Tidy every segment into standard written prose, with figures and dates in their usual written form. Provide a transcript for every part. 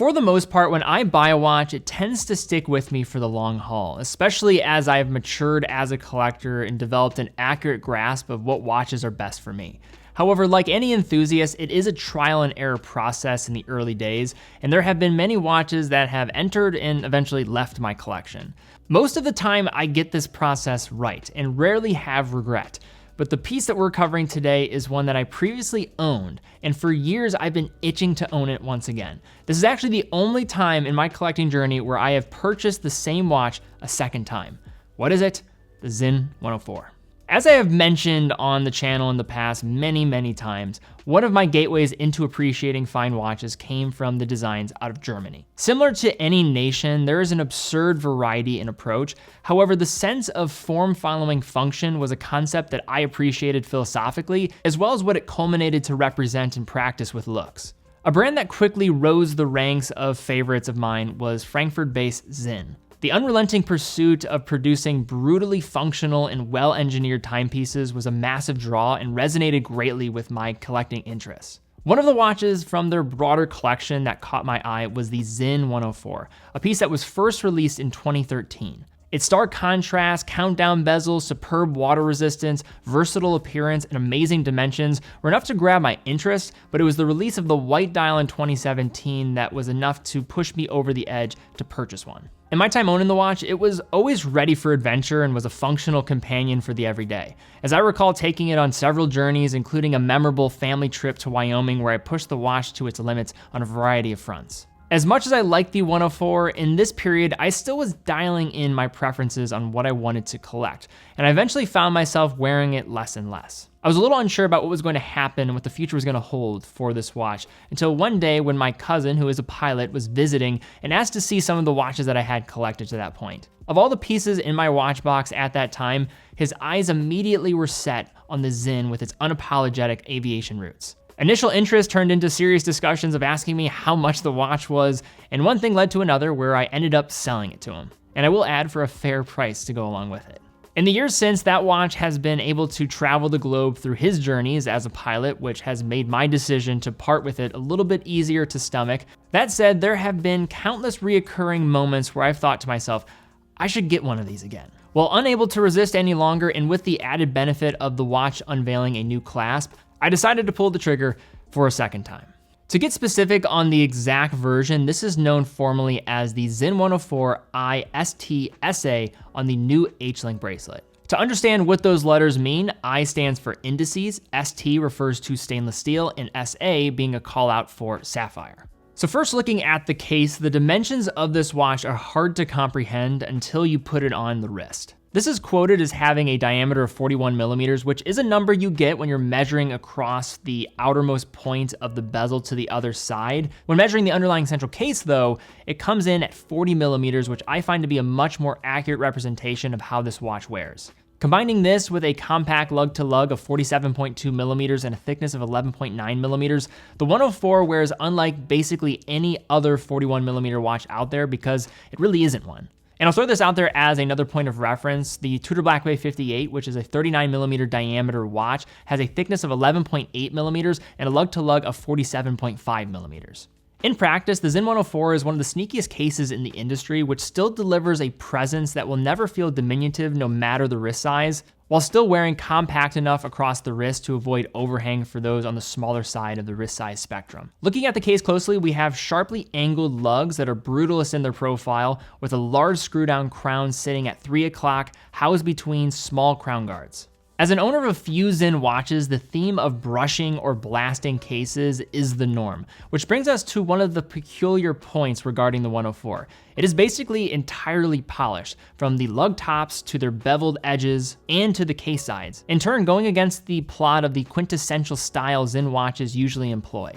For the most part, when I buy a watch, it tends to stick with me for the long haul, especially as I have matured as a collector and developed an accurate grasp of what watches are best for me. However, like any enthusiast, it is a trial and error process in the early days, and there have been many watches that have entered and eventually left my collection. Most of the time, I get this process right and rarely have regret. But the piece that we're covering today is one that I previously owned, and for years I've been itching to own it once again. This is actually the only time in my collecting journey where I have purchased the same watch a second time. What is it? The Sinn 104. As I have mentioned on the channel in the past many times, one of my gateways into appreciating fine watches came from the designs out of Germany. Similar to any nation, there is an absurd variety in approach. However, the sense of form following function was a concept that I appreciated philosophically, as well as what it culminated to represent in practice with looks. A brand that quickly rose the ranks of favorites of mine was Frankfurt-based Sinn. The unrelenting pursuit of producing brutally functional and well-engineered timepieces was a massive draw and resonated greatly with my collecting interests. One of the watches from their broader collection that caught my eye was the Sinn 104, a piece that was first released in 2013. Its stark contrast, countdown bezels, superb water resistance, versatile appearance, and amazing dimensions were enough to grab my interest, but it was the release of the white dial in 2017 that was enough to push me over the edge to purchase one. In my time owning the watch, it was always ready for adventure and was a functional companion for the everyday. As I recall taking it on several journeys, including a memorable family trip to Wyoming where I pushed the watch to its limits on a variety of fronts. As much as I liked the 104, in this period, I still was dialing in my preferences on what I wanted to collect, and I eventually found myself wearing it less and less. I was a little unsure about what was going to happen and what the future was going to hold for this watch, until one day when my cousin, who is a pilot, was visiting and asked to see some of the watches that I had collected to that point. Of all the pieces in my watch box at that time, his eyes immediately were set on the Sinn with its unapologetic aviation roots. Initial interest turned into serious discussions of asking me how much the watch was, and one thing led to another where I ended up selling it to him. And I will add, for a fair price to go along with it. In the years since, that watch has been able to travel the globe through his journeys as a pilot, which has made my decision to part with it a little bit easier to stomach. That said, there have been countless reoccurring moments where I've thought to myself, I should get one of these again. While unable to resist any longer, and with the added benefit of the watch unveiling a new clasp, I decided to pull the trigger for a second time. To get specific on the exact version, this is known formally as the Sinn 104 IST-SA on the new H-Link bracelet. To understand what those letters mean, I stands for indices, ST refers to stainless steel, and SA being a call out for sapphire. So first, looking at the case, the dimensions of this watch are hard to comprehend until you put it on the wrist. This is quoted as having a diameter of 41 millimeters, which is a number you get when you're measuring across the outermost point of the bezel to the other side. When measuring the underlying central case though, it comes in at 40 millimeters, which I find to be a much more accurate representation of how this watch wears. Combining this with a compact lug-to-lug of 47.2 millimeters and a thickness of 11.9 millimeters, the 104 wears unlike basically any other 41 millimeter watch out there because it really isn't one. And I'll throw this out there as another point of reference. The Tudor Blackway 58, which is a 39 millimeter diameter watch, has a thickness of 11.8 millimeters and a lug-to-lug of 47.5 millimeters. In practice, the Sinn 104 is one of the sneakiest cases in the industry, which still delivers a presence that will never feel diminutive no matter the wrist size, while still wearing compact enough across the wrist to avoid overhang for those on the smaller side of the wrist size spectrum. Looking at the case closely, we have sharply angled lugs that are brutalist in their profile, with a large screw down crown sitting at 3 o'clock, housed between small crown guards. As an owner of a few Sinn watches, the theme of brushing or blasting cases is the norm, which brings us to one of the peculiar points regarding the 104. It is basically entirely polished, from the lug tops to their beveled edges and to the case sides, in turn going against the plot of the quintessential style Sinn watches usually employ.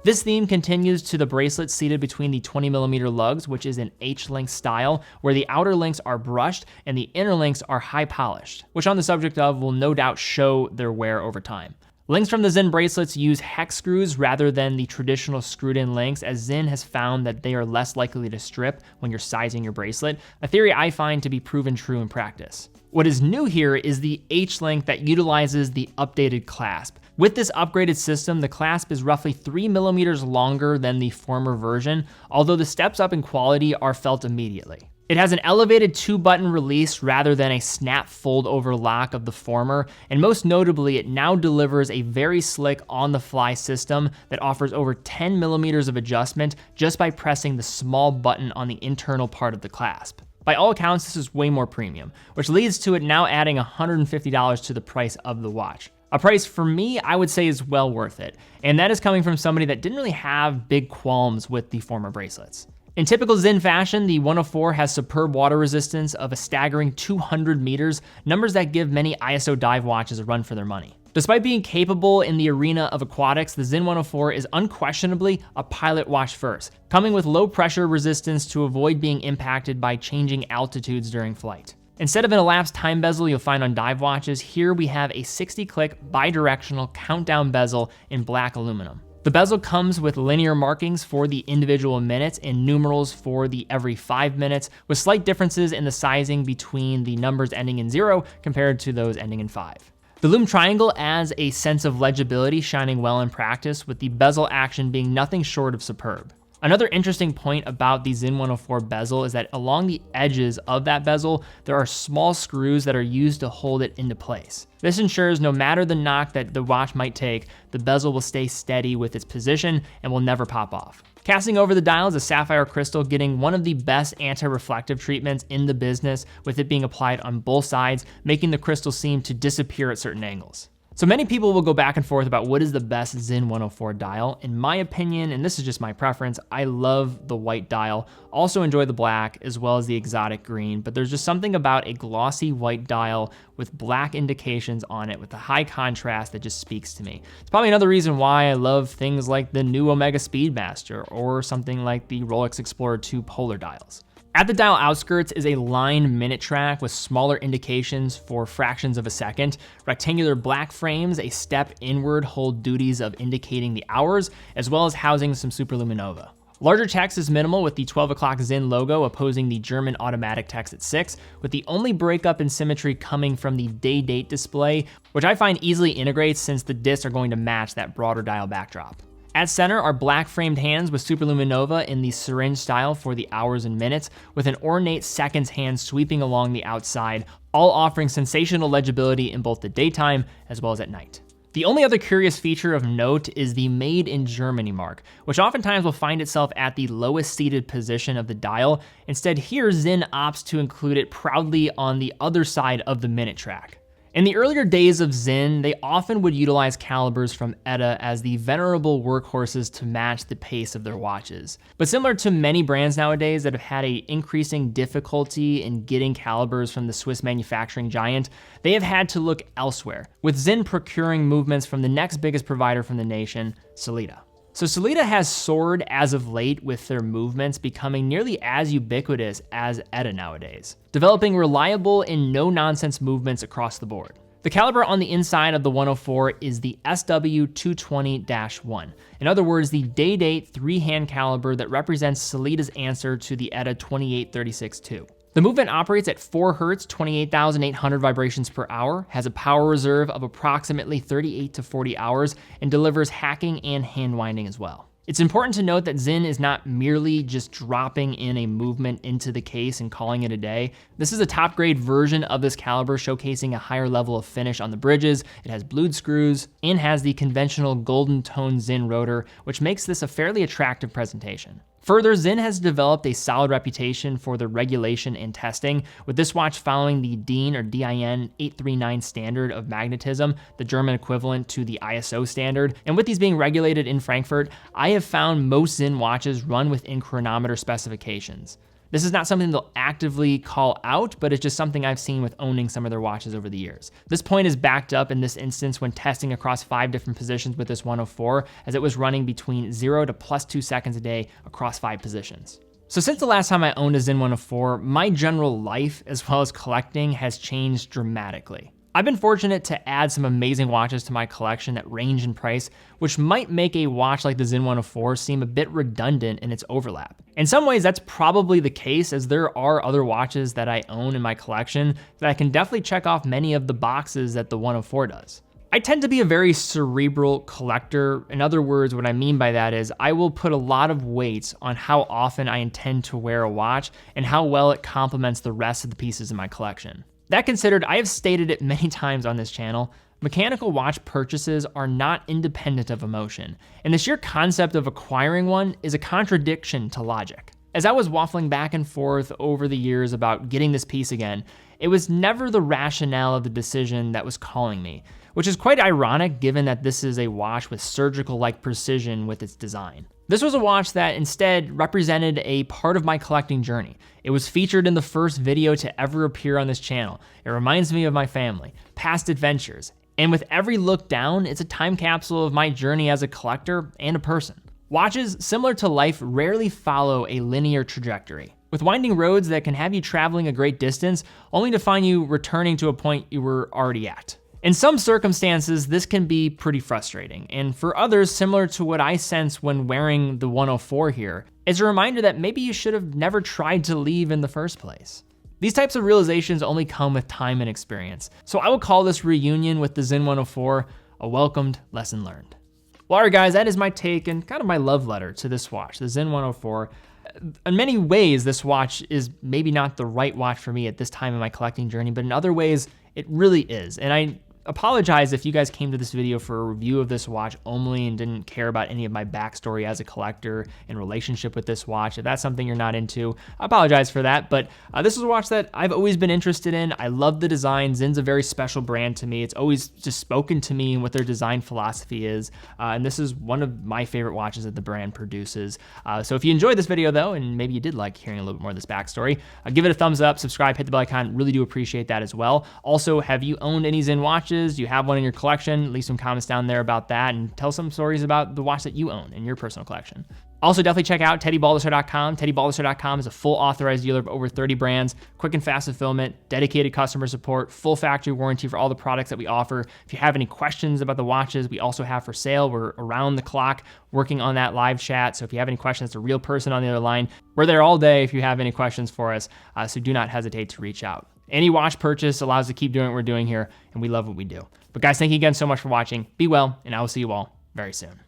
This theme continues to the bracelet seated between the 20 millimeter lugs, which is an H-link style, where the outer links are brushed and the inner links are high polished, which on the subject of will no doubt show their wear over time. Links from the Sinn bracelets use hex screws rather than the traditional screwed in links, as Sinn has found that they are less likely to strip when you're sizing your bracelet, a theory I find to be proven true in practice. What is new here is the H-link that utilizes the updated clasp. With this upgraded system, the clasp is roughly 3mm longer than the former version, although the steps up in quality are felt immediately. It has an elevated 2-button release rather than a snap fold over lock of the former, and most notably, it now delivers a very slick on-the-fly system that offers over 10mm of adjustment just by pressing the small button on the internal part of the clasp. By all accounts, this is way more premium, which leads to it now adding $150 to the price of the watch. A price for me, I would say is well worth it, and that is coming from somebody that didn't really have big qualms with the former bracelets. In typical Sinn fashion, the 104 has superb water resistance of a staggering 200 meters, numbers that give many ISO dive watches a run for their money. Despite being capable in the arena of aquatics, the Sinn 104 is unquestionably a pilot watch first, coming with low pressure resistance to avoid being impacted by changing altitudes during flight. Instead of an elapsed time bezel you'll find on dive watches, here we have a 60-click bidirectional countdown bezel in black aluminum. The bezel comes with linear markings for the individual minutes and numerals for the every 5 minutes, with slight differences in the sizing between the numbers ending in 0 compared to those ending in 5. The lume triangle adds a sense of legibility, shining well in practice, with the bezel action being nothing short of superb. Another interesting point about the Sinn 104 bezel is that along the edges of that bezel, there are small screws that are used to hold it into place. This ensures no matter the knock that the watch might take, the bezel will stay steady with its position and will never pop off. Casting over the dial is a sapphire crystal, getting one of the best anti-reflective treatments in the business, with it being applied on both sides, making the crystal seem to disappear at certain angles. So many people will go back and forth about what is the best Sinn 104 dial. In my opinion, and this is just my preference, I love the white dial. Also enjoy the black as well as the exotic green, but there's just something about a glossy white dial with black indications on it with the high contrast that just speaks to me. It's probably another reason why I love things like the new Omega Speedmaster or something like the Rolex Explorer 2 polar dials. At the dial outskirts is a line minute track with smaller indications for fractions of a second. Rectangular black frames, a step inward, hold duties of indicating the hours, as well as housing some superluminova. Larger text is minimal, with the 12 o'clock Sinn logo opposing the German automatic text at 6, with the only breakup in symmetry coming from the day date display, which I find easily integrates since the discs are going to match that broader dial backdrop. At center are black framed hands with superluminova in the syringe style for the hours and minutes, with an ornate seconds hand sweeping along the outside, all offering sensational legibility in both the daytime as well as at night. The only other curious feature of note is the Made in Germany mark, which oftentimes will find itself at the lowest seated position of the dial. Instead, here Sinn opts to include it proudly on the other side of the minute track. In the earlier days of Sinn, they often would utilize calibers from ETA as the venerable workhorses to match the pace of their watches. But similar to many brands nowadays that have had an increasing difficulty in getting calibers from the Swiss manufacturing giant, they have had to look elsewhere, with Sinn procuring movements from the next biggest provider from the nation, Sellita. So Sellita has soared as of late, with their movements becoming nearly as ubiquitous as ETA nowadays, developing reliable and no-nonsense movements across the board. The caliber on the inside of the 104 is the SW220-1. In other words, the day-date 3-hand caliber that represents Sellita's answer to the ETA 2836-2. The movement operates at 4 Hz, 28,800 vibrations per hour, has a power reserve of approximately 38 to 40 hours, and delivers hacking and hand winding as well. It's important to note that Sinn is not merely just dropping in a movement into the case and calling it a day. This is a top grade version of this caliber, showcasing a higher level of finish on the bridges. It has blued screws and has the conventional golden tone Sinn rotor, which makes this a fairly attractive presentation. Further, Sinn has developed a solid reputation for their regulation and testing, with this watch following the DIN or DIN 839 standard of magnetism, the German equivalent to the ISO standard. And with these being regulated in Frankfurt, I have found most Sinn watches run within chronometer specifications. This is not something they'll actively call out, but it's just something I've seen with owning some of their watches over the years. This point is backed up in this instance when testing across 5 different positions with this 104, as it was running between 0 to +2 seconds a day across 5 positions. So since the last time I owned a Sinn 104, my general life as well as collecting has changed dramatically. I've been fortunate to add some amazing watches to my collection that range in price, which might make a watch like the Sinn 104 seem a bit redundant in its overlap. In some ways, that's probably the case, as there are other watches that I own in my collection that I can definitely check off many of the boxes that the 104 does. I tend to be a very cerebral collector. In other words, what I mean by that is I will put a lot of weight on how often I intend to wear a watch and how well it complements the rest of the pieces in my collection. That considered, I have stated it many times on this channel, mechanical watch purchases are not independent of emotion, and the sheer concept of acquiring one is a contradiction to logic. As I was waffling back and forth over the years about getting this piece again, it was never the rationale of the decision that was calling me, which is quite ironic given that this is a watch with surgical-like precision with its design. This was a watch that instead represented a part of my collecting journey. It was featured in the first video to ever appear on this channel. It reminds me of my family, past adventures, and with every look down, it's a time capsule of my journey as a collector and a person. Watches, similar to life, rarely follow a linear trajectory, with winding roads that can have you traveling a great distance, only to find you returning to a point you were already at. In some circumstances, this can be pretty frustrating, and for others, similar to what I sense when wearing the 104 here, it's a reminder that maybe you should have never tried to leave in the first place. These types of realizations only come with time and experience, so I will call this reunion with the Sinn 104 a welcomed lesson learned. Well, all right, guys, that is my take and kind of my love letter to this watch, the Sinn 104. In many ways, this watch is maybe not the right watch for me at this time in my collecting journey, but in other ways, it really is. And I apologize if you guys came to this video for a review of this watch only and didn't care about any of my backstory as a collector and relationship with this watch. If that's something you're not into, I apologize for that, but this is a watch that I've always been interested in. I love the design. Sinn's a very special brand to me. It's always just spoken to me and what their design philosophy is, and this is one of my favorite watches that the brand produces. So if you enjoyed this video though, and maybe you did like hearing a little bit more of this backstory, give it a thumbs up, subscribe, hit the bell icon. Really do appreciate that as well. Also, have you owned any Sinn watches? Do you have one in your collection? Leave some comments down there about that and tell some stories about the watch that you own in your personal collection. Also, definitely check out TeddyBalderStore.com. TeddyBalderStore.com is a full authorized dealer of over 30 brands, quick and fast fulfillment, dedicated customer support, full factory warranty for all the products that we offer. If you have any questions about the watches we also have for sale, we're around the clock working on that live chat. So if you have any questions, it's a real person on the other line. We're there all day if you have any questions for us, so do not hesitate to reach out. Any watch purchase allows us to keep doing what we're doing here, and we love what we do. But guys, thank you again so much for watching. Be well, and I will see you all very soon.